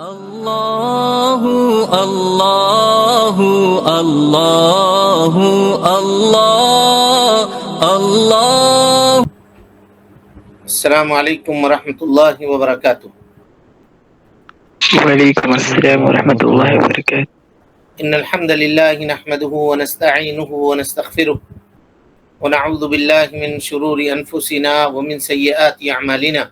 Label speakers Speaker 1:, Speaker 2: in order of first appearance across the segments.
Speaker 1: اللہ اللہ اللہ اللہ اللہ۔
Speaker 2: السلام علیکم ورحمۃ اللہ وبرکاتہ۔
Speaker 3: وعلیکم السلام ورحمۃ اللہ وبرکاتہ۔
Speaker 2: ان الحمد للہ نحمده ونستعینه ونستغفره ونعوذ باللہ من شرور انفسنا ومن سیئات اعمالنا،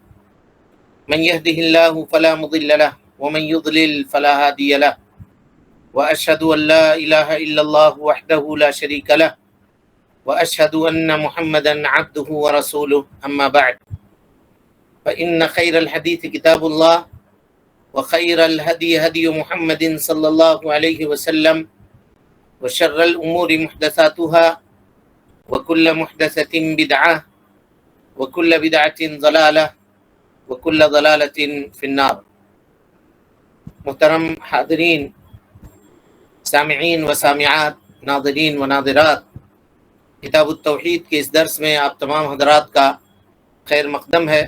Speaker 2: من يهده الله فلا مضل له ومن يضلل فلا هادي له، واشهد ان لا اله الا الله وحده لا شريك له، واشهد ان محمدا عبده ورسوله، اما بعد فان خير الحديث كتاب الله، وخير الهدي هدي محمد صلى الله عليه وسلم، وشر الأمور محدثاتها، وكل محدثة بدعة، وكل بدعة ضلالة، وكل ضلالة في النار۔ محترم حاضرین، سامعین و سامعات، ناظرین و ناظرات، کتاب التوحید کے اس درس میں آپ تمام حضرات کا خیر مقدم ہے۔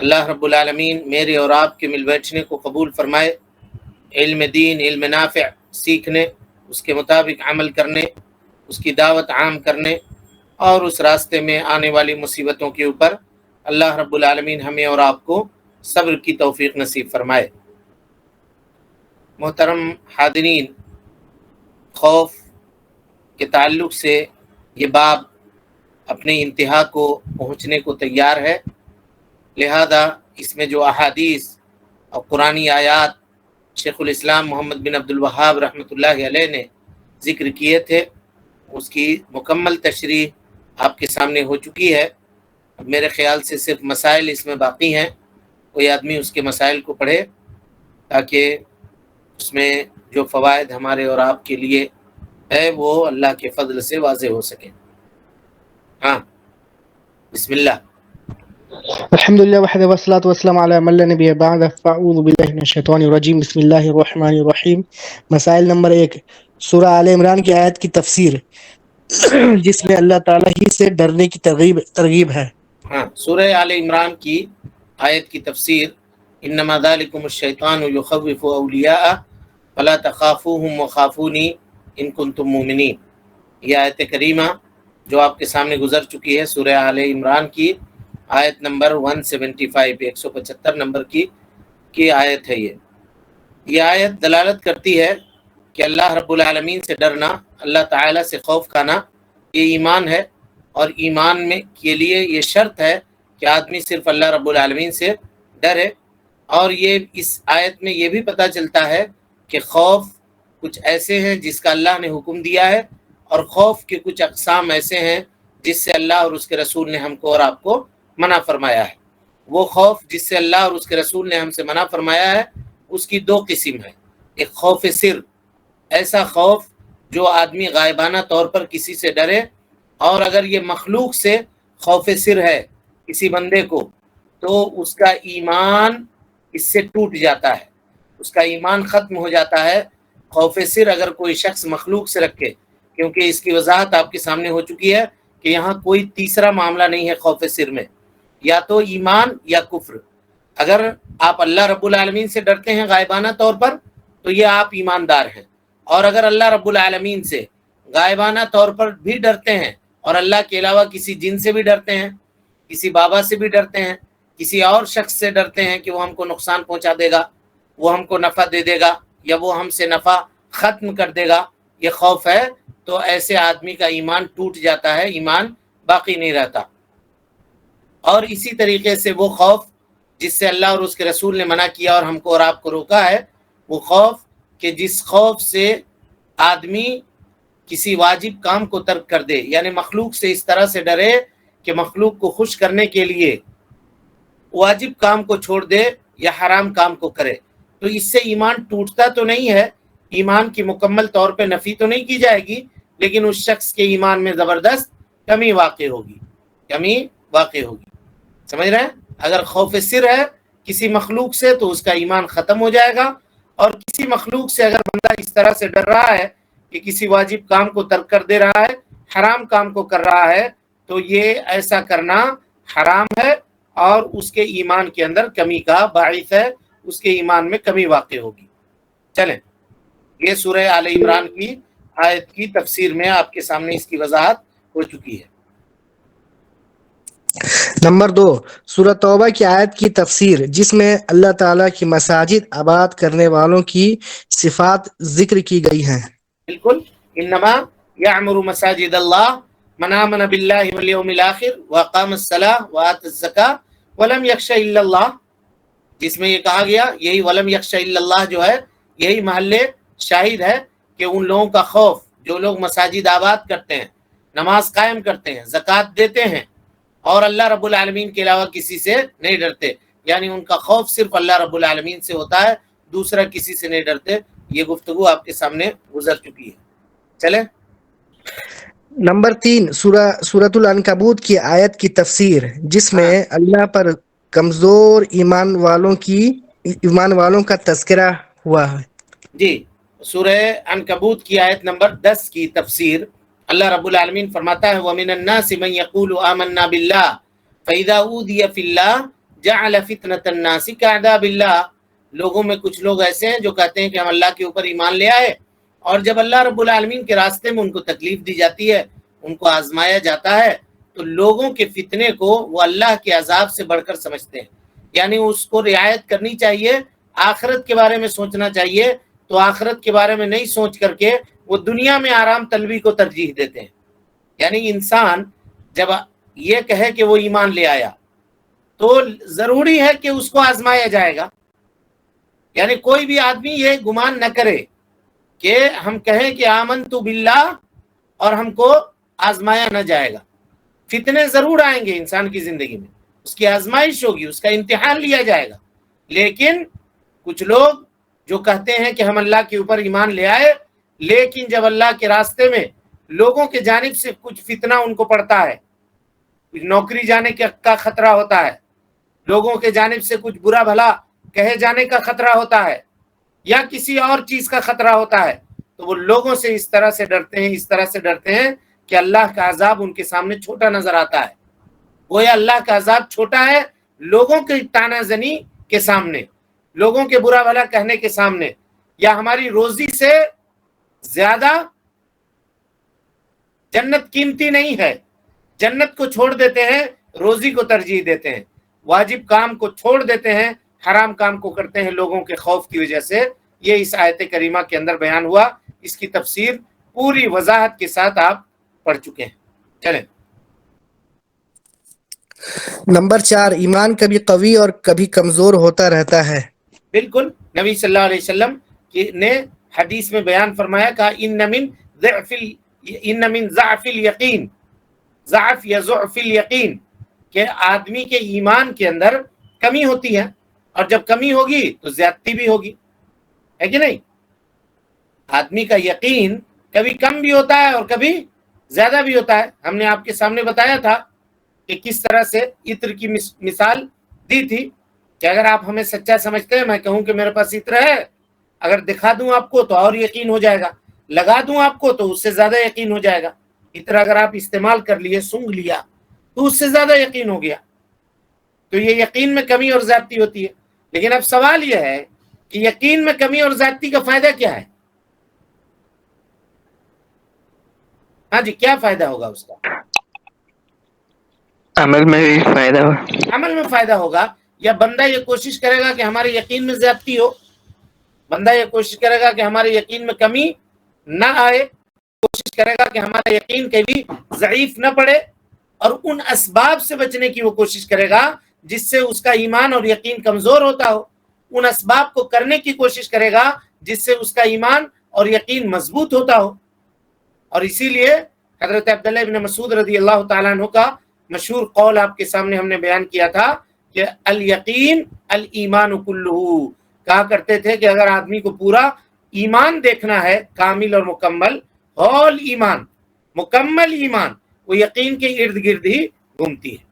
Speaker 2: اللہ رب العالمین میرے اور آپ کے مل بیٹھنے کو قبول فرمائے، علم دین، علم نافع سیکھنے، اس کے مطابق عمل کرنے، اس کی دعوت عام کرنے اور اس راستے میں آنے والی مصیبتوں کے اوپر اللہ رب العالمین ہمیں اور آپ کو صبر کی توفیق نصیب فرمائے۔ محترم حاضرین، خوف کے تعلق سے یہ باب اپنے انتہا کو پہنچنے کو تیار ہے، لہذا اس میں جو احادیث اور قرآنی آیات شیخ الاسلام محمد بن عبد الوہاب رحمۃ اللہ علیہ نے ذکر کیے تھے، اس کی مکمل تشریح آپ کے سامنے ہو چکی ہے۔ اب میرے خیال سے صرف مسائل اس میں باقی ہیں، کوئی آدمی اس کے مسائل کو پڑھے تاکہ اس میں جو فوائد ہمارے اور آپ کے لیے ہے وہ اللہ کے فضل سے واضح ہو سکے۔ ہاں، بسم اللہ۔
Speaker 3: الحمد للہ وحدہ والصلاۃ والسلام علی من لا نبی بعدہ، فاعوذ باللہ من الشیطان الرجیم، بسم اللہ الرحمن الرحیم۔ مسائل نمبر 1، سورہ آل عمران کی آیت کی تفسیر جس میں اللہ تعالیٰ ہی سے ڈرنے کی ترغیب ہے۔
Speaker 2: ہاں، سورہ آل عمران کی آیت کی تفسیر، انما ذالکم الشیطان یخوف اولیاءہ فلا تخافوہم وخافونی ان کنتم مؤمنین، یہ آیت کریمہ جو آپ کے سامنے گزر چکی ہے، سورہ آل عمران کی آیت نمبر 175، 175 نمبر کی آیت ہے۔ یہ آیت دلالت کرتی ہے کہ اللہ رب العالمین سے ڈرنا، اللہ تعالیٰ سے خوف کھانا، یہ ایمان ہے، اور ایمان میں کے لیے یہ شرط ہے کہ آدمی صرف اللہ رب العالمین سے ڈرے۔ اور یہ اس آیت میں یہ بھی پتہ چلتا ہے کہ خوف کچھ ایسے ہیں جس کا اللہ نے حکم دیا ہے، اور خوف کے کچھ اقسام ایسے ہیں جس سے اللہ اور اس کے رسول نے ہم کو اور آپ کو منع فرمایا ہے۔ وہ خوف جس سے اللہ اور اس کے رسول نے ہم سے منع فرمایا ہے، اس کی 2 قسم ہے۔ ایک خوف سر، ایسا خوف جو آدمی غائبانہ طور پر کسی سے ڈرے، اور اگر یہ مخلوق سے خوف سر ہے کسی بندے کو تو اس کا ایمان اس سے ٹوٹ جاتا ہے، اس کا ایمان ختم ہو جاتا ہے۔ خوف سر اگر کوئی شخص مخلوق سے رکھے، کیونکہ اس کی وضاحت آپ کے سامنے ہو چکی ہے کہ یہاں کوئی تیسرا معاملہ نہیں ہے خوف سر میں، یا تو ایمان یا کفر۔ اگر آپ اللہ رب العالمین سے ڈرتے ہیں غائبانہ طور پر تو یہ آپ ایماندار ہیں، اور اگر اللہ رب العالمین سے غائبانہ طور پر بھی ڈرتے ہیں اور اللہ کے علاوہ کسی جن سے بھی ڈرتے ہیں، کسی بابا سے بھی ڈرتے ہیں، کسی اور شخص سے ڈرتے ہیں کہ وہ ہم کو نقصان پہنچا دے گا، وہ ہم کو نفع دے دے گا، یا وہ ہم سے نفع ختم کر دے گا، یہ خوف ہے، تو ایسے آدمی کا ایمان ٹوٹ جاتا ہے، ایمان باقی نہیں رہتا۔ اور اسی طریقے سے وہ خوف جس سے اللہ اور اس کے رسول نے منع کیا اور ہم کو اور آپ کو روکا ہے، وہ خوف کہ جس خوف سے آدمی کسی واجب کام کو ترک کر دے، یعنی مخلوق سے اس طرح سے ڈرے کہ مخلوق کو خوش کرنے کے لیے واجب کام کو چھوڑ دے یا حرام کام کو کرے، تو اس سے ایمان ٹوٹتا تو نہیں ہے، ایمان کی مکمل طور پہ نفی تو نہیں کی جائے گی، لیکن اس شخص کے ایمان میں زبردست کمی واقع ہوگی۔ سمجھ رہے ہیں؟ اگر خوف سر ہے کسی مخلوق سے تو اس کا ایمان ختم ہو جائے گا، اور کسی مخلوق سے اگر بندہ اس طرح سے ڈر رہا ہے کہ کسی واجب کام کو ترک کر دے رہا ہے، حرام کام کو کر رہا ہے، تو یہ ایسا کرنا حرام ہے اور اس کے ایمان کے اندر کمی کا باعث ہے، اس کے ایمان میں کمی واقع ہوگی۔ چلیں، یہ سورہ آل عمران کی آیت کی تفسیر میں آپ کے سامنے اس کی وضاحت ہو چکی ہے۔
Speaker 3: نمبر 2، سورہ توبہ کی آیت کی تفسیر، جس میں اللہ تعالیٰ کی مساجد آباد کرنے والوں کی صفات ذکر کی گئی ہیں۔
Speaker 2: بالکل، انما یعمر مساجد اللہ من آمن باللہ والیوم الاخر واقام الصلاۃ وآت الزکاۃ ولم یخش الا اللہ، جس میں یہ کہا گیا، یہی ولم یخش الا اللہ جو ہے، یہی محل شاہد ہے کہ ان لوگوں کا خوف جو لوگ مساجد آباد کرتے ہیں، نماز قائم کرتے ہیں، زکوٰۃ دیتے ہیں اور اللہ رب العالمین کے علاوہ کسی سے نہیں ڈرتے، یعنی ان کا خوف صرف اللہ رب العالمین سے ہوتا ہے، دوسرا کسی سے نہیں ڈرتے۔ یہ گفتگو آپ کے سامنے گزر چکی ہے۔ چلیں،
Speaker 3: نمبر 3، سورۃ العنکبوت کی آیت کی تفسیر، جس میں اللہ پر کمزور ایمان والوں کا تذکرہ ہوا ہے۔
Speaker 2: جی، سورہ عنکبوت کی آیت نمبر 10 کی تفسیر، اللہ رب العالمین فرماتا ہے وَمِنَ النَّاسِ مَن يَقُولُ آمَنَّا بِاللَّهِ فَإِذَا أُوذِيَ فِي اللَّهِ جَعَلَ فِتْنَةَ النَّاسِ كَعَذَابِ اللَّهِ، لوگوں میں کچھ لوگ ایسے ہیں جو کہتے ہیں کہ ہم اللہ کے اوپر ایمان لے آئے، اور جب اللہ رب العالمین کے راستے میں ان کو تکلیف دی جاتی ہے، ان کو آزمایا جاتا ہے، تو لوگوں کے فتنے کو وہ اللہ کے عذاب سے بڑھ کر سمجھتے ہیں، یعنی اس کو رعایت کرنی چاہیے، آخرت کے بارے میں سوچنا چاہیے، تو آخرت کے بارے میں نہیں سوچ کر کے وہ دنیا میں آرام طلبی کو ترجیح دیتے ہیں۔ یعنی انسان جب یہ کہے کہ وہ ایمان لے آیا تو ضروری ہے کہ اس کو آزمایا جائے گا، یعنی کوئی بھی آدمی یہ گمان نہ کرے کہ ہم کہیں کہ آمنت باللہ اور ہم کو آزمایا نہ جائے گا۔ فتنے ضرور آئیں گے انسان کی زندگی میں، اس کی آزمائش ہوگی، اس کا امتحان لیا جائے گا، لیکن کچھ لوگ جو کہتے ہیں کہ ہم اللہ کے اوپر ایمان لے آئے، لیکن جب اللہ کے راستے میں لوگوں کے جانب سے کچھ فتنہ ان کو پڑتا ہے، کچھ نوکری جانے کا خطرہ ہوتا ہے، لوگوں کے جانب سے کچھ برا بھلا کہے جانے کا خطرہ ہوتا ہے، یا کسی اور چیز کا خطرہ ہوتا ہے، تو وہ لوگوں سے اس طرح سے ڈرتے ہیں کہ اللہ کا عذاب ان کے سامنے چھوٹا نظر آتا ہے، گویا اللہ کا عذاب چھوٹا ہے لوگوں کی طعنہ زنی کے سامنے، لوگوں کے برا بھلا کہنے کے سامنے، یا ہماری روزی سے زیادہ جنت قیمتی نہیں ہے، جنت کو چھوڑ دیتے ہیں، روزی کو ترجیح دیتے ہیں، واجب کام کو چھوڑ دیتے ہیں، حرام کام کو کرتے ہیں لوگوں کے خوف کی وجہ سے۔ یہ اس آیت کریمہ کے اندر بیان ہوا، اس کی تفسیر پوری وضاحت کے ساتھ آپ پڑھ چکے ہیں۔ چلیں،
Speaker 3: نمبر 4، ایمان کبھی قوی اور کبھی کمزور ہوتا رہتا ہے۔
Speaker 2: بالکل، نبی صلی اللہ علیہ وسلم نے حدیث میں بیان فرمایا، کہا ان من ضعف الیقین، ضعف یا ضعف الیقین، کہ آدمی کے ایمان کے اندر کمی ہوتی ہے، اور جب کمی ہوگی تو زیادتی بھی ہوگی، ہے کہ نہیں؟ آدمی کا یقین کبھی کم بھی ہوتا ہے اور کبھی زیادہ بھی ہوتا ہے۔ ہم نے آپ کے سامنے بتایا تھا کہ کس طرح سے عطر کی مثال دی تھی، کہ اگر آپ ہمیں سچا سمجھتے ہیں، میں کہوں کہ میرے پاس عطر ہے، اگر دکھا دوں آپ کو تو اور یقین ہو جائے گا، لگا دوں آپ کو تو اس سے زیادہ یقین ہو جائے گا۔ عطر اگر آپ استعمال کر لیے، سونگھ لیا، تو اس سے زیادہ یقین ہو گیا۔ تو یہ یقین میں کمی اور زیادتی ہوتی ہے۔ لیکن اب سوال یہ ہے کہ یقین میں کمی اور زیادتی کا فائدہ کیا ہے؟ ہاں جی، کیا فائدہ ہوگا اس کا؟
Speaker 4: عمل میں بھی فائدہ ہوگا۔
Speaker 2: عمل میں فائدہ ہوگا، یا بندہ یہ کوشش کرے گا کہ ہمارے یقین میں زیادتی ہو، بندہ یہ کوشش کرے گا کہ ہمارے یقین میں کمی نہ آئے، کوشش کرے گا کہ ہمارا یقین کبھی ضعیف نہ پڑے، اور ان اسباب سے بچنے کی وہ کوشش کرے گا جس سے اس کا ایمان اور یقین کمزور ہوتا ہو، ان اسباب کو کرنے کی کوشش کرے گا جس سے اس کا ایمان اور یقین مضبوط ہوتا ہو۔ اور اسی لیے حضرت عبداللہ ابن مسعود رضی اللہ تعالیٰ عنہ کا مشہور قول آپ کے سامنے ہم نے بیان کیا تھا کہ الیقین الایمان کلہ، کہا کرتے تھے کہ اگر آدمی کو پورا ایمان دیکھنا ہے، کامل اور مکمل، ہول ایمان، مکمل ایمان، وہ یقین کے ارد گرد ہی گھومتی ہے۔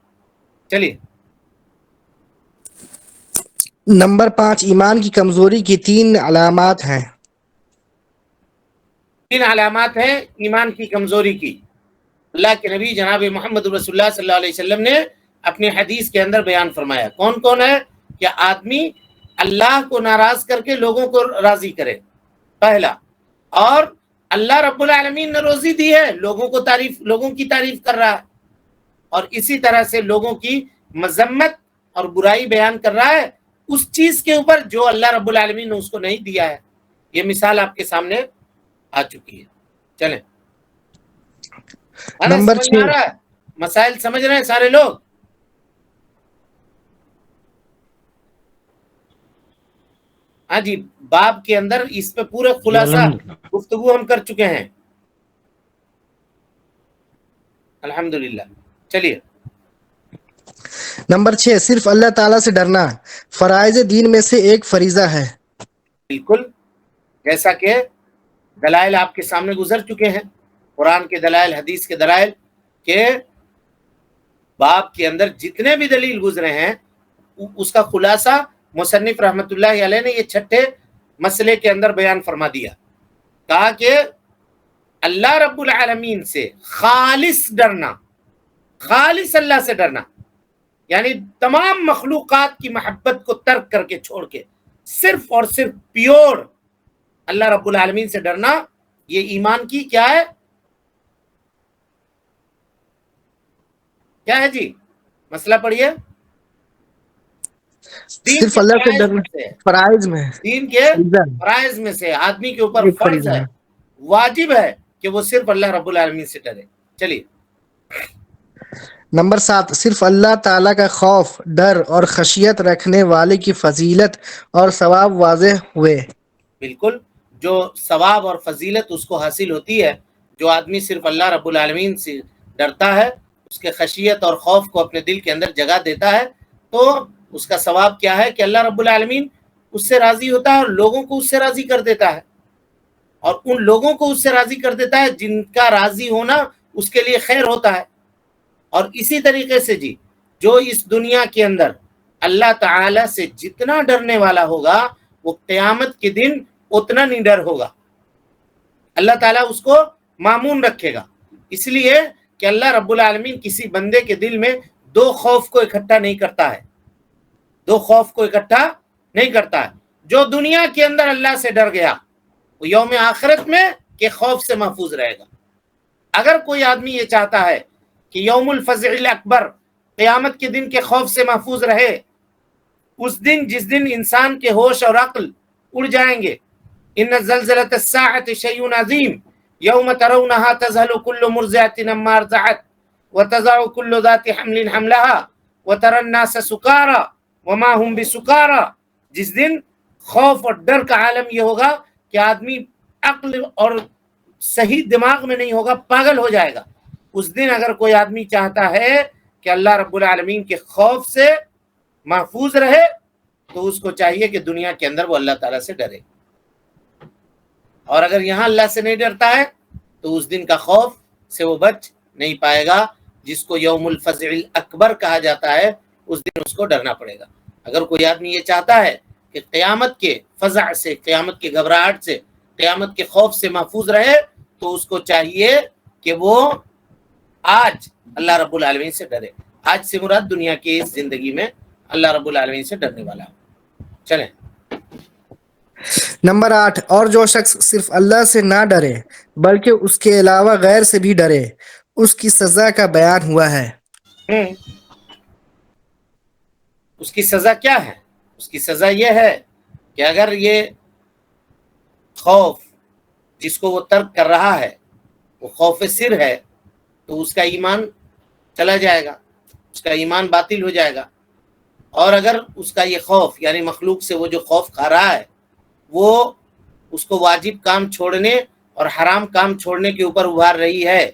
Speaker 2: چلیے،
Speaker 3: نمبر 5، ایمان کی کمزوری کی 3 علامات ہیں۔
Speaker 2: 3 علامات ہیں ایمان کی کمزوری کی، اللہ کے نبی جناب محمد رسول اللہ صلی اللہ علیہ وسلم نے اپنی حدیث کے اندر بیان فرمایا۔ کون کون ہے؟ کہ آدمی اللہ کو ناراض کر کے لوگوں کو راضی کرے، پہلا۔ اور اللہ رب العالمین نے روزی دی ہے، لوگوں کی تعریف کر رہا ہے، اور اسی طرح سے لوگوں کی مذمت اور برائی بیان کر رہا ہے اس چیز کے اوپر جو اللہ رب العالمین نے اس کو نہیں دیا ہے۔ یہ مثال آپ کے سامنے آ چکی ہے۔ چلیں،
Speaker 3: نمبر
Speaker 2: سمجھ میں آ
Speaker 3: 6
Speaker 2: رہا ہے؟ مسائل سمجھ رہے ہیں سارے لوگ؟ ہاں جی، باب کے اندر اس پہ پورے خلاصہ گفتگو ہم کر چکے ہیں، الحمدللہ۔ چلیے،
Speaker 3: نمبر 6 صرف اللہ تعالیٰ سے ڈرنا فرائض دین میں سے ایک فریضہ ہے۔
Speaker 2: بالکل جیسا کہ دلائل آپ کے سامنے گزر چکے ہیں، قرآن کے دلائل، حدیث کے دلائل، کہ باب کے اندر جتنے بھی دلیل گزرے ہیں اس کا خلاصہ مصنف رحمت اللہ علیہ نے یہ چھٹے مسئلے کے اندر بیان فرما دیا۔ کہا کہ اللہ رب العالمین سے خالص ڈرنا، خالص اللہ سے ڈرنا، یعنی تمام مخلوقات کی محبت کو ترک کر کے، چھوڑ کے، صرف اور صرف پیور اللہ رب العالمین سے ڈرنا، یہ ایمان کی کیا ہے؟ کیا ہے جی؟ مسئلہ پڑھیے۔
Speaker 3: صرف اللہ سے ڈرنا فرائض میں،
Speaker 2: دین کے فرائض میں سے آدمی کے اوپر
Speaker 3: ایک
Speaker 2: فرض
Speaker 3: فریضہ
Speaker 2: ہے،
Speaker 3: ہے۔
Speaker 2: واجب ہے کہ وہ صرف اللہ رب العالمین سے ڈرے۔ چلیے،
Speaker 3: نمبر 7 صرف اللہ تعالیٰ کا خوف، ڈر اور خشیت رکھنے والے کی فضیلت اور ثواب واضح ہوئے۔
Speaker 2: بالکل، جو ثواب اور فضیلت اس کو حاصل ہوتی ہے، جو آدمی صرف اللہ رب العالمین سے ڈرتا ہے، اس کے خشیت اور خوف کو اپنے دل کے اندر جگہ دیتا ہے، تو اس کا ثواب کیا ہے کہ اللہ رب العالمین اس سے راضی ہوتا ہے اور لوگوں کو اس سے راضی کر دیتا ہے، اور ان لوگوں کو اس سے راضی کر دیتا ہے جن کا راضی ہونا اس کے لیے خیر ہوتا ہے۔ اور اسی طریقے سے جی، جو اس دنیا کے اندر اللہ تعالی سے جتنا ڈرنے والا ہوگا وہ قیامت کے دن اتنا نہیں ڈر ہوگا، اللہ تعالیٰ اس کو مامون رکھے گا، اس لیے کہ اللہ رب العالمین کسی بندے کے دل میں دو خوف کو اکٹھا نہیں کرتا ہے، دو خوف کو اکٹھا نہیں کرتا ہے۔ جو دنیا کے اندر اللہ سے ڈر گیا وہ یوم آخرت میں کے خوف سے محفوظ رہے گا۔ اگر کوئی آدمی یہ چاہتا ہے کہ یوم الفزع الاکبر، قیامت کے دن کے خوف سے محفوظ رہے، اس دن جس دن انسان کے ہوش اور عقل اڑ جائیں گے، ان زلزلۃ الساعۃ شیء عظیم یوم ترونها تذهل كل مرضعۃ عما ارضعت وتضع كل ذات حمل حملها وترى الناس سکارى وما هم بسکارى، جس دن خوف اور ڈر کا عالم یہ ہوگا کہ آدمی عقل اور صحیح دماغ میں نہیں ہوگا، پاگل ہو جائے گا۔ اس دن اگر کوئی آدمی چاہتا ہے کہ اللہ رب العالمین کے خوف سے محفوظ رہے تو اس کو چاہیے کہ دنیا کے اندر وہ اللہ تعالیٰ سے ڈرے، اور اگر یہاں اللہ سے نہیں ڈرتا ہے تو اس دن کا خوف سے وہ بچ نہیں پائے گا، جس کو یوم الفزع الاکبر کہا جاتا ہے، اس دن اس کو ڈرنا پڑے گا۔ اگر کوئی آدمی یہ چاہتا ہے کہ قیامت کے فزع سے، قیامت کے گھبراہٹ سے، قیامت کے خوف سے محفوظ رہے تو اس کو چاہیے کہ وہ آج اللہ رب العالمین سے ڈرے۔ آج سے مراد دنیا کی اس زندگی میں اللہ رب العالمین سے ڈرنے والا ہو۔ چلیں،
Speaker 3: نمبر 8 اور جو شخص صرف اللہ سے نہ ڈرے بلکہ اس کے علاوہ غیر سے بھی ڈرے، اس کی سزا کا بیان ہوا ہے۔
Speaker 2: اس کی سزا کیا ہے؟ اس کی سزا یہ ہے کہ اگر یہ خوف جس کو وہ ترک کر رہا ہے وہ خوف سر ہے تو اس کا ایمان چلا جائے گا، اس کا ایمان باطل ہو جائے گا۔ اور اگر اس کا یہ خوف یعنی مخلوق سے وہ جو خوف کھا رہا ہے وہ اس کو واجب کام چھوڑنے اور حرام کام چھوڑنے کے اوپر ابھار رہی ہے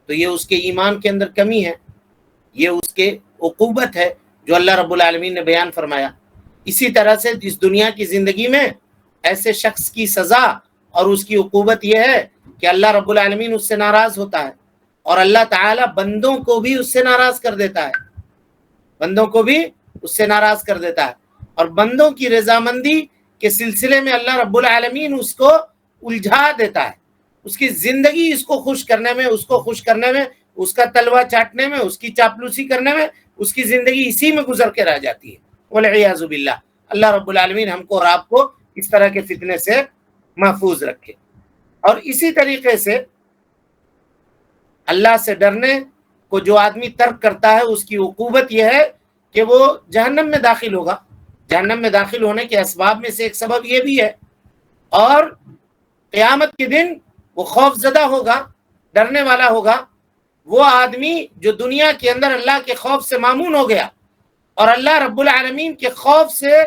Speaker 2: تو یہ اس کے ایمان کے اندر کمی ہے، یہ اس کے عقوبت ہے جو اللہ رب العالمین نے بیان فرمایا۔ اسی طرح سے اس دنیا کی زندگی میں ایسے شخص کی سزا اور اس کی عقوبت یہ ہے کہ اللہ رب العالمین اس سے ناراض ہوتا ہے، اور اللہ تعالی بندوں کو بھی اس سے ناراض کر دیتا ہے، بندوں کو بھی اس سے ناراض کر دیتا ہے، اور بندوں کی رضامندی کے سلسلے میں اللہ رب العالمین اس کو الجھا دیتا ہے، اس کی زندگی اس کو خوش کرنے میں، اس کو خوش کرنے میں، اس کا تلوا چاٹنے میں، اس کی چاپلوسی کرنے میں، اس کی زندگی اسی میں گزر کے رہ جاتی ہے، والعیاذ باللہ۔ اللہ رب العالمین ہم کو اور آپ کو اس طرح کے فتنے سے محفوظ رکھے۔ اور اسی طریقے سے اللہ سے ڈرنے کو جو آدمی ترک کرتا ہے اس کی عقوبت یہ ہے کہ وہ جہنم میں داخل ہوگا۔ جہنم میں داخل ہونے کے اسباب میں سے ایک سبب یہ بھی ہے، اور قیامت کے دن وہ خوف زدہ ہوگا، ڈرنے والا ہوگا۔ وہ آدمی جو دنیا کے اندر اللہ کے خوف سے مامون ہو گیا اور اللہ رب العالمین کے خوف سے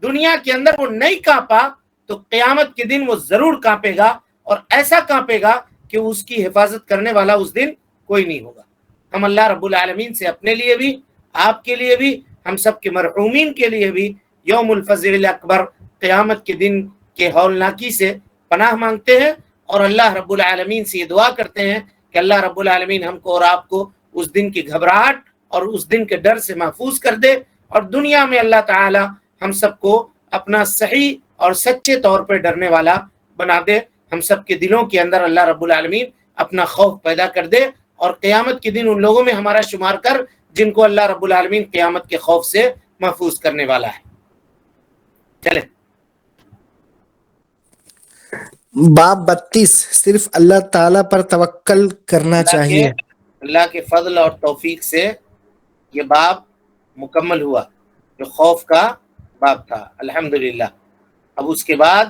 Speaker 2: دنیا کے اندر وہ نہیں کانپا، تو قیامت کے دن وہ ضرور کانپے گا، اور ایسا کانپے گا کہ اس کی حفاظت کرنے والا اس دن کوئی نہیں ہوگا۔ ہم اللہ رب العالمین سے اپنے لیے بھی، آپ کے لیے بھی، ہم سب کے مرحومین کے لیے بھی یوم الفزع الاکبر، قیامت کے دن کے ہولناکی سے پناہ مانگتے ہیں، اور اللہ رب العالمین سے یہ دعا کرتے ہیں کہ اللہ رب العالمین ہم کو اور آپ کو اس دن کی گھبراہٹ اور اس دن کے ڈر سے محفوظ کر دے، اور دنیا میں اللہ تعالی ہم سب کو اپنا صحیح اور سچے طور پر ڈرنے والا بنا دے۔ ہم سب کے دلوں کے اندر اللہ رب العالمین اپنا خوف پیدا کر دے، اور قیامت کے دن ان لوگوں میں ہمارا شمار کر جن کو اللہ رب العالمین قیامت کے خوف سے محفوظ کرنے والا ہے۔ چلے
Speaker 3: باب 32، صرف اللہ تعالیٰ پر توکل کرنا چاہیے۔
Speaker 2: اللہ کے فضل اور توفیق سے یہ باب مکمل ہوا جو خوف کا باب تھا، الحمدللہ۔ اب اس کے بعد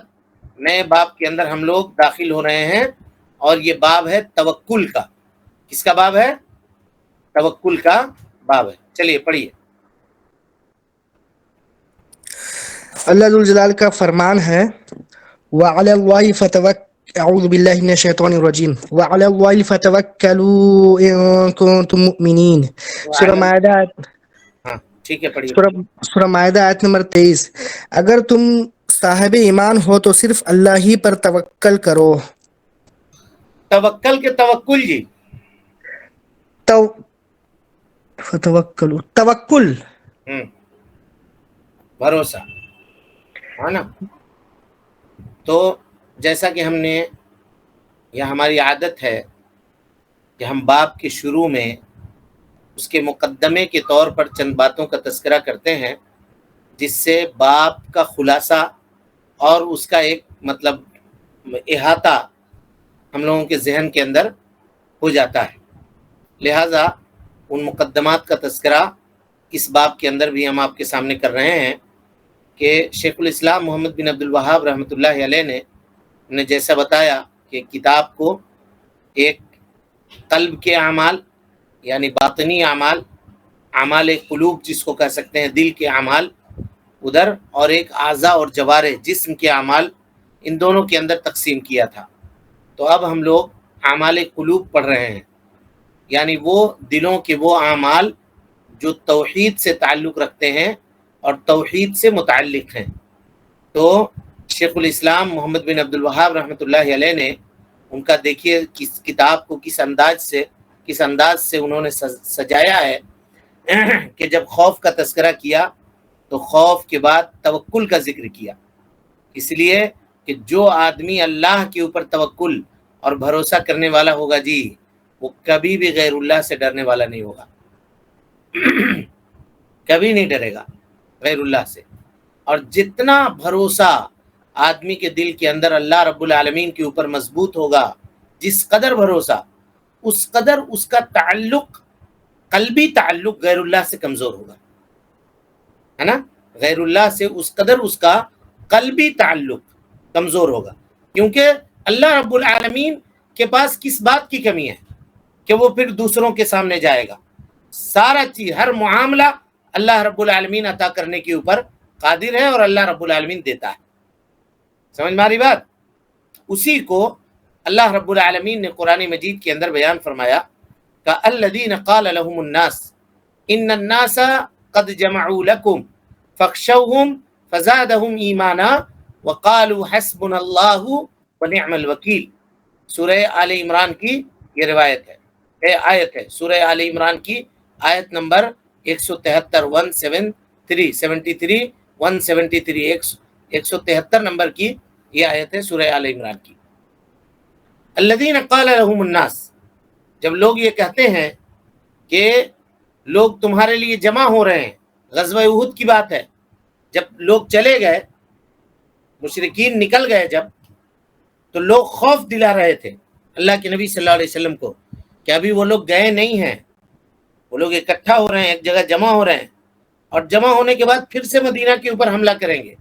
Speaker 2: نئے باب کے اندر ہم لوگ داخل ہو رہے ہیں، اور یہ باب ہے توکل کا۔ کس کا باب ہے؟ توکل کا باب ہے۔ چلیے پڑھیے۔
Speaker 3: اللہ ذوالجلال کا فرمان ہے وَعَلَى اللَّهِ فَتَوَكَّلُوا، اعوذ باللہ من الشیطان الرجیم، وَعَلَى اللَّهِ فَتَوَكَّلُوا إِن كُنتُم مُؤْمِنِينَ۔ سورہ مائدہ،
Speaker 2: ہاں ٹھیک ہے، پڑھیے۔
Speaker 3: سورہ مائدہ آیت نمبر 23۔ اگر تم صاحب ایمان ہو تو صرف اللہ ہی پر توکل کرو۔
Speaker 2: توکل کے توکل جی،
Speaker 3: فتوکلوا، توکل
Speaker 2: بھروسہ ہے نا۔ تو جیسا کہ ہم نے، یا ہماری عادت ہے کہ ہم باب کے شروع میں اس کے مقدمے کے طور پر چند باتوں کا تذکرہ کرتے ہیں، جس سے باب کا خلاصہ اور اس کا ایک مطلب احاطہ ہم لوگوں کے ذہن کے اندر ہو جاتا ہے۔ لہٰذا ان مقدمات کا تذکرہ اس باب کے اندر بھی ہم آپ کے سامنے کر رہے ہیں کہ شیخ الاسلام محمد بن عبد الوہاب رحمۃ اللہ علیہ نے جیسا بتایا کہ کتاب کو ایک قلب کے اعمال یعنی باطنی اعمال، اعمال قلوب جس کو کہہ سکتے ہیں، دل کے اعمال ادھر، اور ایک اعضاء اور جوارح جسم کے اعمال، ان دونوں کے اندر تقسیم کیا تھا۔ تو اب ہم لوگ اعمال قلوب پڑھ رہے ہیں، یعنی وہ دلوں کے وہ اعمال جو توحید سے تعلق رکھتے ہیں اور توحید سے متعلق ہیں۔ تو شیخ الاسلام محمد بن عبد الوہاب رحمۃ اللہ علیہ نے ان کا دیکھیے کس کتاب کو کس انداز سے انہوں نے سجایا ہے کہ جب خوف کا تذکرہ کیا تو خوف کے بعد توکل کا ذکر کیا، اس لیے کہ جو آدمی اللہ کے اوپر توکل اور بھروسہ کرنے والا ہوگا جی، وہ کبھی بھی غیر اللہ سے ڈرنے والا نہیں ہوگا، کبھی نہیں ڈرے گا غیر اللہ سے۔ اور جتنا بھروسہ آدمی کے دل کے اندر اللہ رب العالمین کے اوپر مضبوط ہوگا، جس قدر بھروسہ، اس قدر اس کا تعلق، قلبی تعلق غیر اللہ سے کمزور ہوگا، ہے نا۔ غیر اللہ سے اس قدر اس کا قلبی تعلق کمزور ہوگا، کیونکہ اللہ رب العالمین کے پاس کس بات کی کمی ہے کہ وہ پھر دوسروں کے سامنے جائے گا۔ سارا چیز، ہر معاملہ اللہ رب العالمین عطا کرنے کے اوپر قادر ہے، اور اللہ رب العالمین دیتا ہے۔ سمجھ میں آ رہی بات؟ اسی کو اللہ رب العالمین نے قرآن مجید کے اندر بیان فرمایا کہ الذین قال لهم الناس ان الناس قد جمعوا لكم فاخشوهم فزادهم ایمانا وقالوا حسبنا اللہ ونعم الوکیل۔ سورہ آل عمران کی یہ روایت ہے، آیت ہے، سورہ آل عمران کی آیت نمبر 173 173 نمبر کی یہ آیت ہے سورہ آل عمران کی۔ الذین قال لهم الناس، جب لوگ یہ کہتے ہیں کہ لوگ تمہارے لیے جمع ہو رہے ہیں، غزوہ احد کی بات ہے، جب لوگ چلے گئے، مشرکین نکل گئے جب، تو لوگ خوف دلا رہے تھے اللہ کے نبی صلی اللہ علیہ وسلم کو کہ ابھی وہ لوگ گئے نہیں ہیں، وہ لوگ اکٹھا ہو رہے ہیں، ایک جگہ جمع ہو رہے ہیں، اور جمع ہونے کے بعد پھر سے مدینہ کے اوپر حملہ کریں گے۔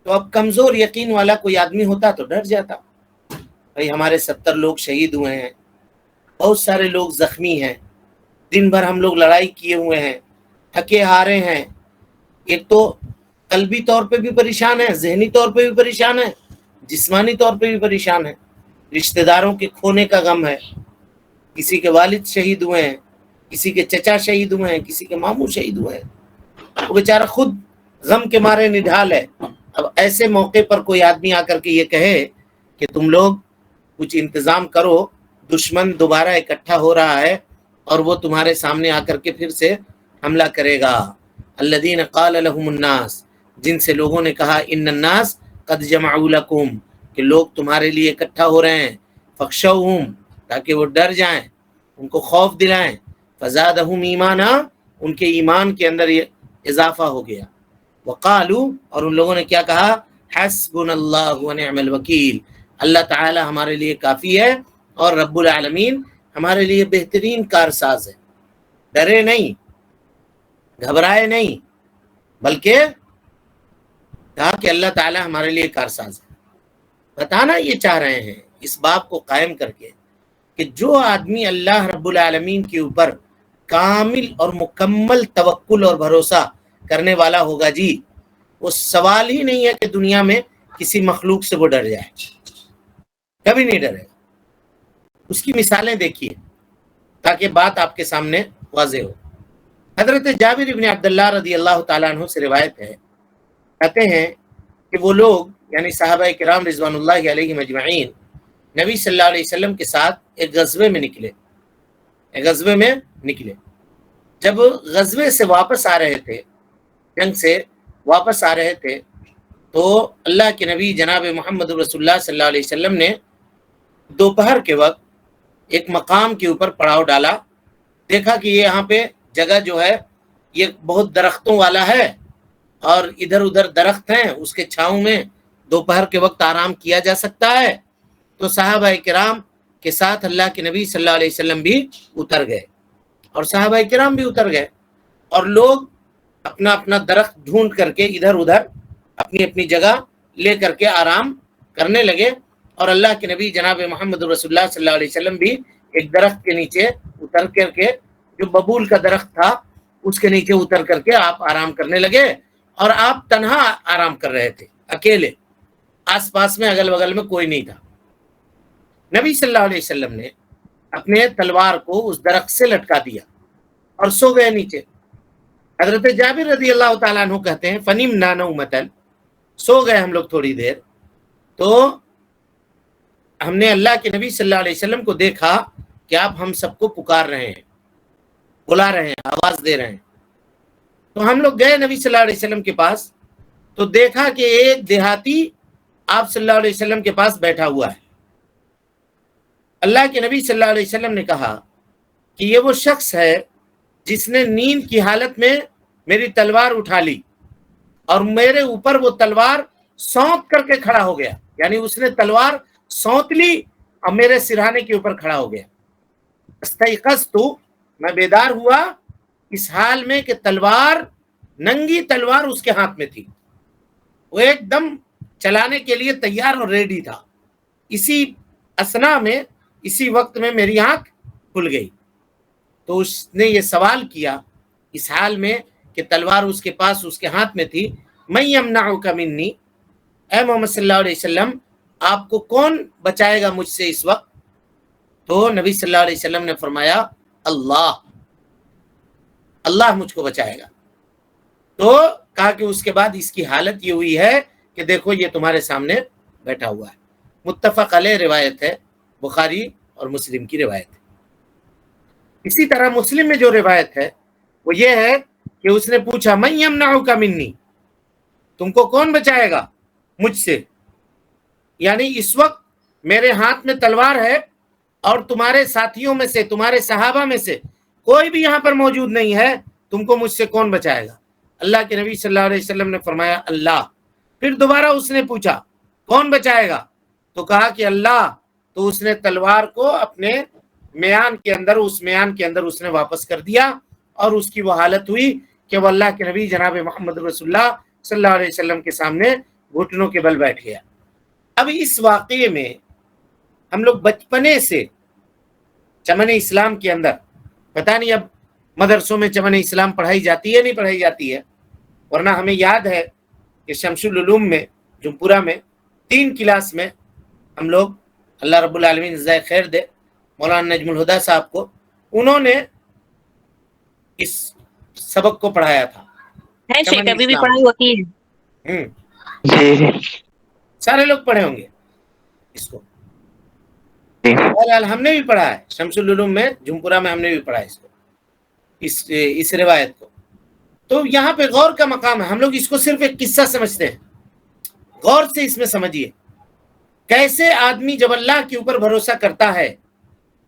Speaker 2: تو اب کمزور یقین والا کوئی آدمی ہوتا تو ڈر جاتا، بھائی ہمارے 70 لوگ شہید ہوئے ہیں، بہت سارے لوگ زخمی ہیں، دن بھر ہم لوگ لڑائی کیے ہوئے ہیں، تھکے ہارے ہیں، ایک تو قلبی طور پہ بھی پریشان ہے، ذہنی طور پہ بھی پریشان ہے، جسمانی طور پہ بھی پریشان ہے، رشتہ داروں کے کھونے کا غم ہے، کسی کے والد شہید ہوئے ہیں، کسی کے چچا شہید ہوئے ہیں، کسی کے ماموں شہید ہوئے ہیں، وہ بیچارہ خود غم کے مارے نڈھال ہے۔ اب ایسے موقع پر کوئی آدمی آ کر کے یہ کہے کہ تم لوگ کچھ انتظام کرو، دشمن دوبارہ اکٹھا ہو رہا ہے اور وہ تمہارے سامنے آ کر کے پھر سے حملہ کرے گا۔ الذین قال لهم الناس، جن سے لوگوں نے کہا ان الناس قد جمعوا لکم، کہ لوگ تمہارے لیے اکٹھا ہو رہے ہیں، فخشوہم، تاکہ وہ ڈر جائیں، ان کو خوف دلائیں، فزادہم ایمانا، ان کے ایمان کے اندر یہ اضافہ ہو گیا، وقالو، اور ان لوگوں نے کیا کہا، حسبنا اللہ ونعم الوکیل، اللہ تعالی ہمارے لیے کافی ہے اور رب العالمین ہمارے لیے بہترین کارساز ہے۔ ڈرے نہیں، گھبرائے نہیں، بلکہ کہا کہ اللہ تعالی ہمارے لیے کارساز ہے۔ بتانا یہ چاہ رہے ہیں اس باب کو قائم کر کے کہ جو آدمی اللہ رب العالمین کے اوپر کامل اور مکمل توکل اور بھروسہ کرنے والا ہوگا جی، وہ سوال ہی نہیں ہے کہ دنیا میں کسی مخلوق سے وہ ڈر جائے، کبھی نہیں ڈرے گا۔ اس کی مثالیں دیکھیے تاکہ بات آپ کے سامنے واضح ہو۔ حضرت جابر بن عبداللہ رضی اللہ تعالیٰ عنہ سے روایت ہے، کہتے ہیں کہ وہ لوگ یعنی صحابہ کرام رضوان اللہ علیہم اجمعین نبی صلی اللہ علیہ وسلم کے ساتھ ایک غزوے میں نکلے۔ جب غزوے سے واپس آ رہے تھے، جنگ سے واپس آ رہے تھے، تو اللہ کے نبی جناب محمد رسول اللہ صلی اللہ علیہ وسلم نے دوپہر کے وقت ایک مقام کے اوپر پڑاؤ ڈالا، دیکھا کہ یہ یہاں پہ جگہ جو ہے یہ بہت درختوں والا ہے اور ادھر ادھر درخت ہیں، اس کے چھاؤں میں دوپہر کے وقت آرام کیا جا سکتا ہے۔ تو صحابہ کرام کے ساتھ اللہ کے نبی صلی اللہ علیہ وسلم بھی اتر گئے اور صحابہ کرام بھی اتر گئے، اور لوگ اپنا اپنا درخت ڈھونڈ کر کے ادھر ادھر اپنی اپنی جگہ لے کر کے آرام کرنے لگے، اور اللہ کے نبی جناب محمد رسول اللہ صلی اللہ علیہ وسلم بھی ایک درخت کے نیچے اتر کر کے، جو ببول کا درخت تھا اس کے نیچے اتر کر کے آپ آرام کرنے لگے، اور آپ تنہا آرام کر رہے تھے، اکیلے، آس پاس میں اگل بغل میں کوئی نہیں تھا۔ نبی صلی اللہ علیہ وسلم نے اپنے تلوار کو اس درخت سے لٹکا دیا اور سو گئے نیچے۔ حضرت جابر رضی اللہ تعالیٰ عنہ کہتے ہیں فنمنا نومتن، سو گئے ہم لوگ تھوڑی دیر، تو ہم نے اللہ کے نبی صلی اللہ علیہ وسلم کو دیکھا کہ آپ ہم سب کو پکار رہے ہیں، بلا رہے ہیں، آواز دے رہے ہیں۔ تو ہم لوگ گئے نبی صلی اللہ علیہ وسلم کے پاس، تو دیکھا کہ ایک دیہاتی آپ صلی اللہ علیہ وسلم کے پاس بیٹھا ہوا ہے۔ اللہ کے نبی صلی اللہ علیہ وسلم نے کہا کہ یہ وہ شخص ہے جس نے نیند کی حالت میں میری تلوار اٹھا لی اور میرے اوپر وہ تلوار سونت کر کے کھڑا ہو گیا، یعنی اس نے تلوار سونت لی اور میرے سرہانے کے اوپر کھڑا ہو گیا۔ استيقظت، میں بیدار ہوا اس حال میں کہ تلوار، ننگی تلوار اس کے ہاتھ میں تھی، وہ ایک دم چلانے کے لیے تیار اور ریڈی تھا۔ اسی اثنا میں، اسی وقت میں میری آنکھ کھل گئی۔ تو اس نے یہ سوال کیا اس حال میں کہ تلوار اس کے پاس، اس کے ہاتھ میں تھی، من یمنعک منی، اے محمد صلی اللہ علیہ وسلم آپ کو کون بچائے گا مجھ سے اس وقت؟ تو نبی صلی اللہ علیہ وسلم نے فرمایا اللہ، اللہ مجھ کو بچائے گا۔ تو کہا کہ اس کے بعد اس کی حالت یہ ہوئی ہے کہ دیکھو یہ تمہارے سامنے بیٹھا ہوا ہے۔ متفق علیہ روایت ہے، بخاری اور مسلم کی روایت ہے۔ اسی طرح مسلم میں جو روایت ہے وہ یہ ہے کہ اس نے پوچھا من یمنعک منی، تم کو کون بچائے گا مجھ سے؟ یعنی اس وقت میرے ہاتھ میں تلوار ہے اور تمہارے ساتھیوں میں سے، تمہارے صحابہ میں سے کوئی بھی یہاں پر موجود نہیں ہے، تم کو مجھ سے کون بچائے گا؟ اللہ کے نبی صلی اللہ علیہ وسلم نے فرمایا اللہ. پھر دوبارہ اس نے پوچھا کون بچائے گا؟ تو کہا کہ اللہ. تو اس نے تلوار کو اپنے میان کے اندر اس نے واپس کر دیا، اور اس کی وہ حالت ہوئی کہ وہ اللہ کے نبی جناب محمد رسول اللہ صلی اللہ علیہ وسلم کے سامنے گھٹنوں کے بل بیٹھ گیا. اب اس واقعے میں ہم لوگ بچپنے سے چمن اسلام کے اندر، پتہ نہیں اب مدرسوں میں چمن اسلام پڑھائی جاتی ہے نہیں پڑھائی جاتی ہے، ورنہ ہمیں یاد ہے کہ شمس العلوم میں جمپورہ میں 3 کلاس میں ہم لوگ، اللہ رب العالمین جزائے خیر دے مولانا نجم الہدیٰ صاحب کو، انہوں نے اس سبق کو پڑھایا تھا.
Speaker 5: ہے شیخ
Speaker 2: چمن
Speaker 5: ابھی بھی
Speaker 2: اسلام.
Speaker 5: پڑھائی ہوتی ہے.
Speaker 4: جی
Speaker 2: سارے لوگ پڑھے ہوں گے اس کو.
Speaker 4: جی
Speaker 2: بہرحال ہم نے بھی پڑھا ہے شمس العلوم میں جمپورہ میں، ہم نے بھی پڑھا ہے اس کو، اس روایت کو. تو یہاں پہ غور کا مقام ہے. ہم لوگ اس کو صرف ایک قصہ سمجھتے ہیں. غور سے اس میں سمجھیے کیسے آدمی جب اللہ کے اوپر بھروسہ کرتا ہے،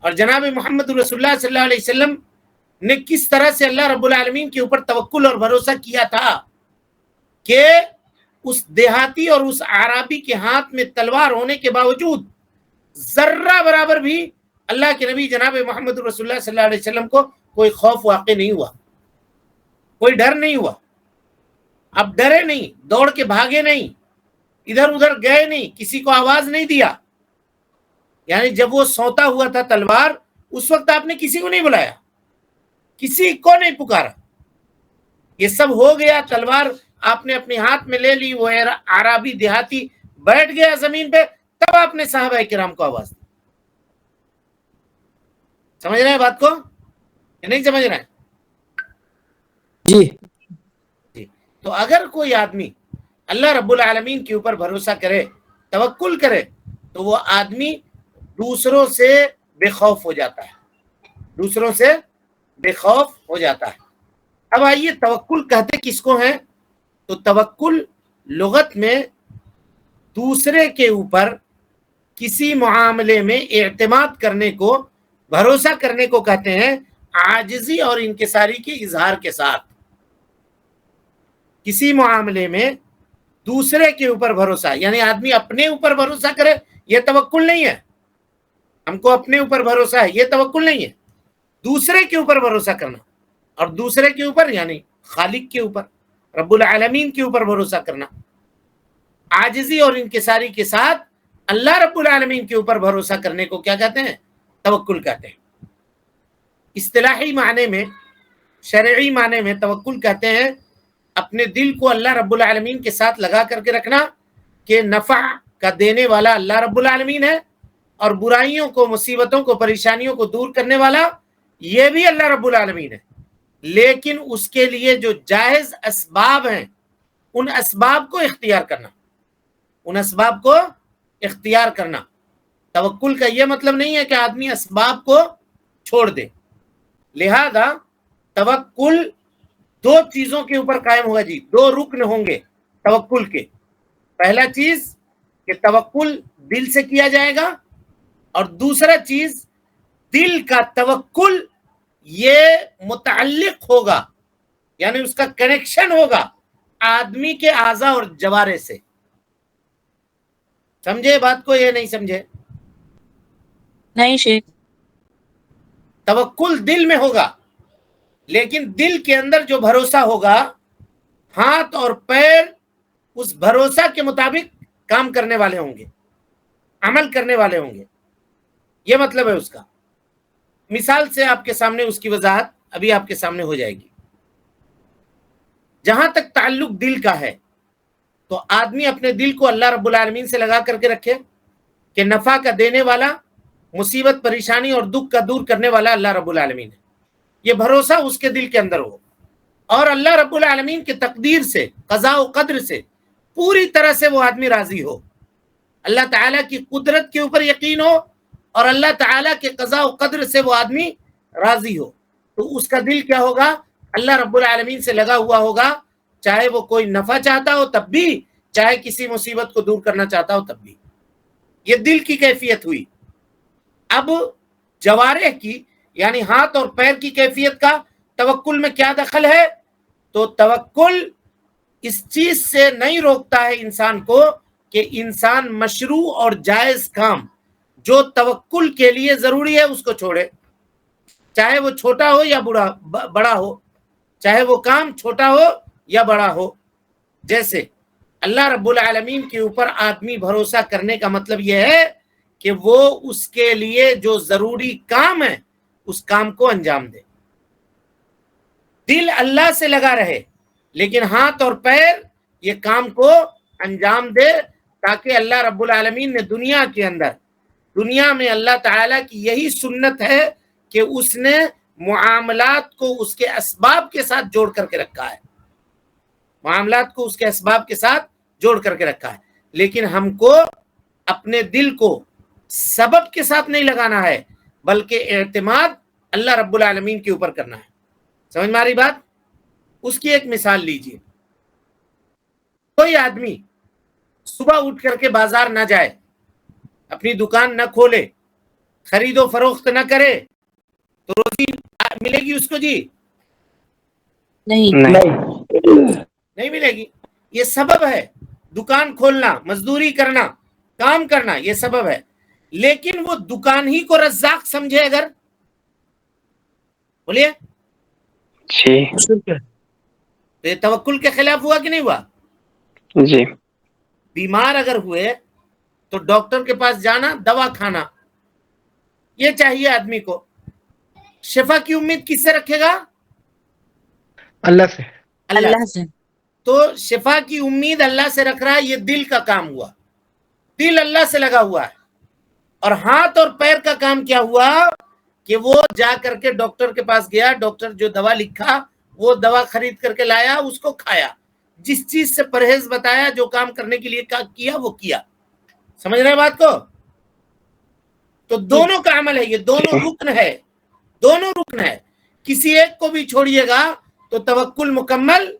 Speaker 2: اور جناب محمد رسول اللہ صلی اللہ علیہ وسلم نے کس طرح سے اللہ رب العالمین کے اوپر توکل اور بھروسہ کیا تھا کہ اس دیہاتی اور اس اعرابی کے ہاتھ میں تلوار ہونے کے باوجود ذرہ برابر بھی اللہ کے نبی جناب محمد رسول اللہ صلی اللہ علیہ وسلم کو کوئی خوف واقع نہیں ہوا، کوئی ڈر نہیں ہوا. اب ڈرے نہیں، دوڑ کے بھاگے نہیں، ادھر ادھر گئے نہیں، کسی کو آواز نہیں دیا. یعنی جب وہ سوتا ہوا تھا تلوار، اس وقت آپ نے کسی کو نہیں بلایا، کسی کو نہیں پکارا. یہ سب ہو گیا، تلوار آپ نے اپنے ہاتھ میں لے لی، وہ عربی دیہاتی بیٹھ گیا زمین پہ، تب آپ نے صحابہ کرام کو آواز دی. سمجھ رہے ہیں بات کو یا نہیں سمجھ رہے ہیں؟ جی. تو اگر کوئی آدمی اللہ رب العالمین کے اوپر بھروسہ کرے، توکل کرے، تو وہ آدمی دوسروں سے بے خوف ہو جاتا ہے، دوسروں سے بے خوف ہو جاتا ہے. اب آئیے توکل کہتے کس کو ہیں؟ تو توکل لغت میں دوسرے کے اوپر کسی معاملے میں اعتماد کرنے کو، بھروسہ کرنے کو کہتے ہیں، عاجزی اور انکساری کے اظہار کے ساتھ. کسی معاملے میں دوسرے کے اوپر بھروسہ، یعنی آدمی اپنے اوپر بھروسہ کرے، یہ توکل نہیں ہے. ہم کو اپنے اوپر بھروسہ ہے، یہ توکل نہیں ہے. دوسرے کے اوپر بھروسہ کرنا، اور دوسرے کے اوپر یعنی خالق کے اوپر، رب العالمین کے اوپر بھروسہ کرنا، عاجزی اور انکساری کے ساتھ اللہ رب العالمین کے اوپر بھروسہ کرنے کو کیا کہتے ہیں؟ توکل کہتے ہیں. اصطلاحی معنی میں، شرعی معنی میں توکل کہتے ہیں اپنے دل کو اللہ رب العالمین کے ساتھ لگا کر کے رکھنا کہ نفع کا دینے والا اللہ رب العالمین ہے، اور برائیوں کو، مصیبتوں کو، پریشانیوں کو دور کرنے والا یہ بھی اللہ رب العالمین ہے. لیکن اس کے لیے جو جائز اسباب ہیں، ان اسباب کو اختیار کرنا، ان اسباب کو اختیار کرنا. توکل کا یہ مطلب نہیں ہے کہ آدمی اسباب کو چھوڑ دے. لہذا توکل 2 چیزوں کے اوپر قائم ہوگا جی، 2 رکن ہوں گے توکل کے. پہلا چیز کہ توکل دل سے کیا جائے گا، اور دوسرا چیز دل کا توکل یہ متعلق ہوگا، یعنی اس کا کنیکشن ہوگا آدمی کے اعضاء اور جوارے سے. سمجھے بات کو یہ نہیں سمجھے؟
Speaker 5: نہیں شیخ.
Speaker 2: توکل دل میں ہوگا، لیکن دل کے اندر جو بھروسہ ہوگا، ہاتھ اور پیر اس بھروسہ کے مطابق کام کرنے والے ہوں گے، عمل کرنے والے ہوں گے. یہ مطلب ہے اس کا. مثال سے آپ کے سامنے اس کی وضاحت ابھی آپ کے سامنے ہو جائے گی. جہاں تک تعلق دل کا ہے، تو آدمی اپنے دل کو اللہ رب العالمین سے لگا کر کے رکھے کہ نفع کا دینے والا، مصیبت، پریشانی اور دکھ کا دور کرنے والا اللہ رب العالمین ہے. یہ بھروسہ اس کے دل کے اندر ہو، اور اللہ رب العالمین کی تقدیر سے، قضاء و قدر سے پوری طرح سے وہ آدمی راضی ہو. اللہ تعالیٰ کی قدرت کے اوپر یقین ہو، اور اللہ تعالیٰ کے قضاء و قدر سے وہ آدمی راضی ہو. تو اس کا دل کیا ہوگا؟ اللہ رب العالمین سے لگا ہوا ہوگا، چاہے وہ کوئی نفع چاہتا ہو تب بھی، چاہے کسی مصیبت کو دور کرنا چاہتا ہو تب بھی. یہ دل کی کیفیت ہوئی. اب جوارح کی، یعنی ہاتھ اور پیر کی کیفیت کا توکل میں کیا دخل ہے؟ تو توکل اس چیز سے نہیں روکتا ہے انسان کو کہ انسان مشروع اور جائز کام جو توکل کے لیے ضروری ہے اس کو چھوڑے، چاہے وہ چھوٹا ہو یا بڑا ہو، چاہے وہ کام چھوٹا ہو یا بڑا ہو۔ جیسے اللہ رب العالمین کے اوپر آدمی بھروسہ کرنے کا مطلب یہ ہے کہ وہ اس کے لیے جو ضروری کام ہے اس کام کو انجام دے، دل اللہ سے لگا رہے لیکن ہاتھ اور پیر یہ کام کو انجام دے، تاکہ اللہ رب العالمین نے دنیا میں اللہ تعالیٰ کی یہی سنت ہے کہ اس نے معاملات کو اس کے اسباب کے ساتھ جوڑ کر کے رکھا ہے، معاملات کو اس کے اسباب کے ساتھ جوڑ کر کے رکھا ہے، لیکن ہم کو اپنے دل کو سبب کے ساتھ نہیں لگانا ہے بلکہ اعتماد اللہ رب العالمین کے اوپر کرنا ہے۔ سمجھ میں آ رہی بات؟ اس کی ایک مثال لیجیے، کوئی آدمی صبح اٹھ کر کے بازار نہ جائے، اپنی دکان نہ کھولے، خرید و فروخت نہ کرے تو روزی ملے گی اس کو؟ جی نہیں ملے گی۔ یہ سبب ہے، دکان کھولنا، مزدوری کرنا، کام کرنا، یہ سبب ہے، لیکن وہ دکان ہی کو رزاق سمجھے اگر، بولیے تو یہ توکل کے خلاف ہوا کہ نہیں ہوا؟
Speaker 4: جی
Speaker 2: بیمار اگر ہوئے تو ڈاکٹر کے پاس جانا، دوا کھانا، یہ چاہیے آدمی کو۔ شفا کی امید کس سے رکھے گا؟
Speaker 3: اللہ سے۔
Speaker 5: اللہ سے۔
Speaker 2: تو شفا کی امید اللہ سے رکھ رہا ہے، یہ دل کا کام ہوا، دل اللہ سے لگا ہوا ہے۔ اور ہاتھ اور پیر کا کام کیا ہوا کہ وہ جا کر کے ڈاکٹر کے پاس گیا، ڈاکٹر جو دوا لکھا وہ دوا خرید کر کے لایا، اس کو کھایا، جس چیز سے پرہیز بتایا، جو کام کرنے کے لیے کیا وہ کیا۔ سمجھ رہے بات کو؟ تو دونوں کا عمل ہے، یہ دونوں رکن ہے، کسی ایک کو بھی چھوڑیے گا تو توکل مکمل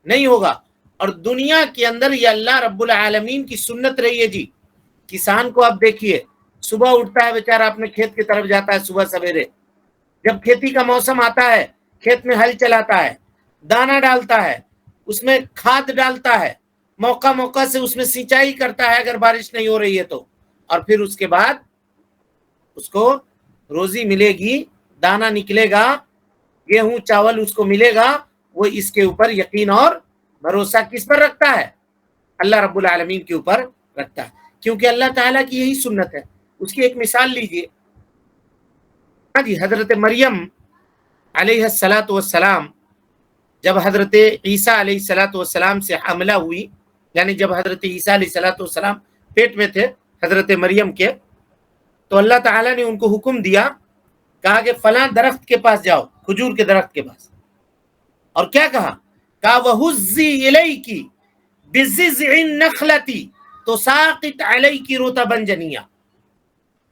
Speaker 2: نہیں ہوگا۔ اور دنیا کے اندر یہ اللہ رب العالمین کی سنت رہی ہے جی۔ کسان کو آپ دیکھیے، صبح اٹھتا ہے بیچارہ، اپنے کھیت کی طرف جاتا ہے صبح سویرے، جب کھیتی کا موسم آتا ہے کھیت میں ہل چلاتا ہے، دانہ ڈالتا ہے، اس میں کھاد ڈالتا ہے، موقع سے اس میں سینچائی کرتا ہے اگر بارش نہیں ہو رہی ہے تو، اور پھر اس کے بعد اس کو روزی ملے گی، دانہ نکلے گا، گیہوں چاول اس کو ملے گا، وہ اس کے اوپر یقین اور بھروسہ کس پر رکھتا ہے؟ اللہ رب العالمین کے اوپر رکھتا ہے، کیونکہ اللہ تعالیٰ کی یہی سنت ہے۔ اس کی ایک مثال لیجئے، جی حضرت مریم علیہ السلام جب حضرت عیسیٰ علیہ السلام سے حاملہ ہوئی، یعنی جب حضرت عیسیٰ علیہ السلام پیٹ میں تھے حضرت مریم کے، تو اللہ تعالیٰ نے ان کو حکم دیا، کہا کہ فلاں درخت کے پاس جاؤ، کھجور کے درخت کے پاس، اور کیا کہا؟ وَهُزِّي إِلَيْكِ بِجِذْعِ النَّخْلَةِ تُسَاقِطْ عَلَيْكِ رُطَبًا جَنِيًّا،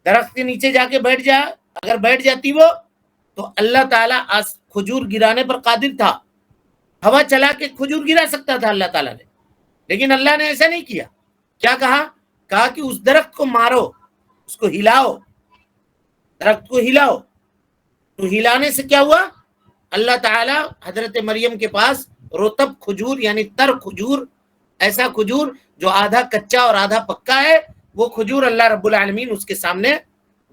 Speaker 2: درخت کے نیچے جا کے بیٹھ جا، اگر بیٹھ جاتی وہ تو اللہ تعالیٰ کھجور گرانے پر قادر تھا، ہوا چلا کے کھجور گرا سکتا تھا اللہ تعالیٰ نے، لیکن اللہ نے ایسا نہیں کیا۔ کیا کہا کہ اس درخت کو مارو، اس کو ہلاؤ، درخت کو ہلاؤ۔ تو ہلانے سے کیا ہوا؟ اللہ تعالیٰ حضرت مریم کے پاس رطب کھجور یعنی تر کھجور، ایسا کھجور جو آدھا کچا اور آدھا پکا ہے، وہ کھجور اللہ رب العالمین اس کے سامنے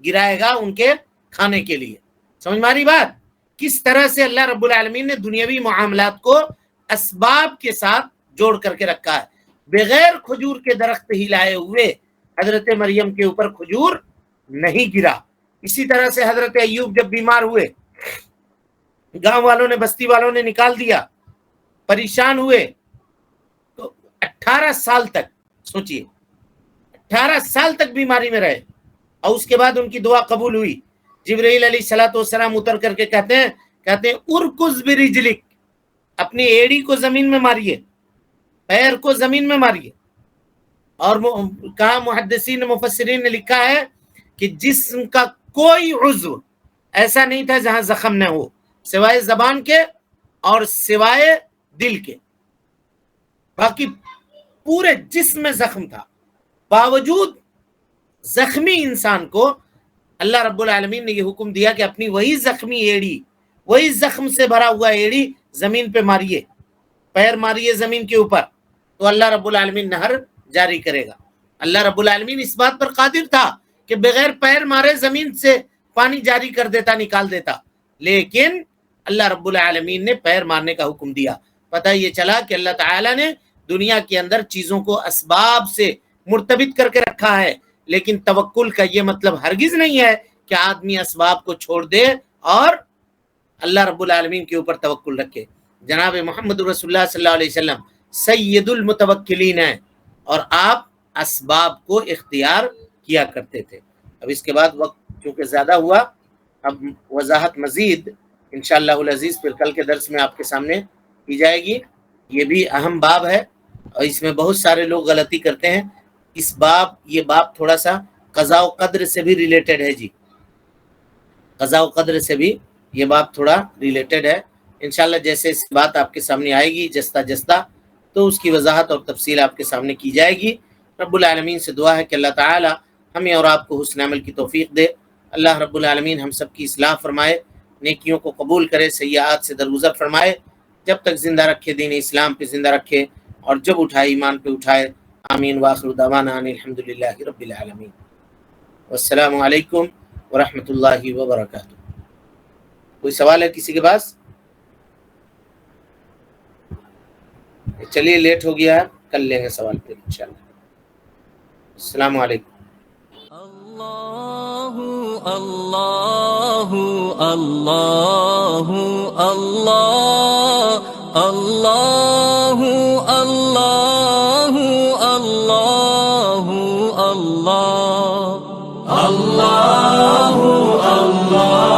Speaker 2: گرائے گا ان کے کھانے کے لیے۔ سمجھ میں آ رہی بات؟ کس طرح سے اللہ رب العالمین نے دنیاوی معاملات کو اسباب کے ساتھ جوڑ کر کے رکھا ہے۔ بغیر کھجور کے درخت ہلائے ہوئے حضرت مریم کے اوپر کھجور نہیں گرا۔ اسی طرح سے حضرت ایوب جب بیمار ہوئے، گاؤں والوں نے، بستی والوں نے نکال دیا، پریشان ہوئے، تو 18 سال تک، سوچئے 18 سال تک بیماری میں رہے، اور اس کے بعد ان کی دعا قبول ہوئی۔ جبرائیل علیہ السلام اتر کر کے کہتے ہیں ارکز برجلک، اپنی ایڑی کو زمین میں ماریے، پیر کو زمین میں ماریے۔ اور کہا محدثین مفسرین نے لکھا ہے کہ جسم کا کوئی عضو ایسا نہیں تھا جہاں زخم نہ ہو، سوائے زبان کے اور سوائے دل کے، باقی پورے جسم میں زخم تھا۔ باوجود زخمی انسان کو اللہ رب العالمین نے یہ حکم دیا کہ اپنی وہی زخمی ایڑی، وہی زخم سے بھرا ہوا ایڑی زمین پہ ماریے، پیر ماری ہے زمین کے اوپر تو اللہ رب العالمین نہر جاری کرے گا. اللہ رب العالمین اس بات پر قادر تھا کہ بغیر پیر مارے زمین سے پانی جاری کر دیتا, نکال دیتا, لیکن اللہ رب العالمین نے پیر مارنے کا حکم دیا. پتہ یہ چلا کہ اللہ تعالیٰ نے دنیا کے اندر چیزوں کو اسباب سے مرتبط کر کے رکھا ہے, لیکن توکل کا یہ مطلب ہرگز نہیں ہے کہ آدمی اسباب کو چھوڑ دے اور اللہ رب العالمین کے اوپر توکل رکھے. جناب محمد رسول اللہ صلی اللہ علیہ وسلم سید المتوکلین ہیں اور آپ اسباب کو اختیار کیا کرتے تھے. اب اس کے بعد وقت چونکہ زیادہ ہوا, اب وضاحت مزید انشاءاللہ العزیز پھر کل کے درس میں آپ کے سامنے کی جائے گی. یہ بھی اہم باب ہے اور اس میں بہت سارے لوگ غلطی کرتے ہیں. یہ باب تھوڑا سا قضاء و قدر سے بھی ریلیٹڈ ہے جی, قضاء و قدر سے بھی یہ باب تھوڑا ریلیٹڈ ہے. انشاءاللہ جیسے اس بات آپ کے سامنے آئے گی جستا جستا تو اس کی وضاحت اور تفصیل آپ کے سامنے کی جائے گی. رب العالمین سے دعا ہے کہ اللہ تعالی ہمیں اور آپ کو حسن عمل کی توفیق دے. اللہ رب العالمین ہم سب کی اصلاح فرمائے, نیکیوں کو قبول کرے, سیئات سے درگزر فرمائے, جب تک زندہ رکھے دین اسلام پہ زندہ رکھے اور جب اٹھائے ایمان پہ اٹھائے. آمین وآخر دعوانا ان الحمدللہ رب العالمین. والسلام علیکم ورحمۃ اللہ وبرکاتہ. کوئی سوال ہے کسی کے پاس؟ چلیے لیٹ ہو گیا, کل لیں گے سوال پہ انشاءاللہ. السلام علیکم.
Speaker 1: اللہ اللہ اللہ اللہ اللہ اللہ اللہ اللہ اللہ اللہ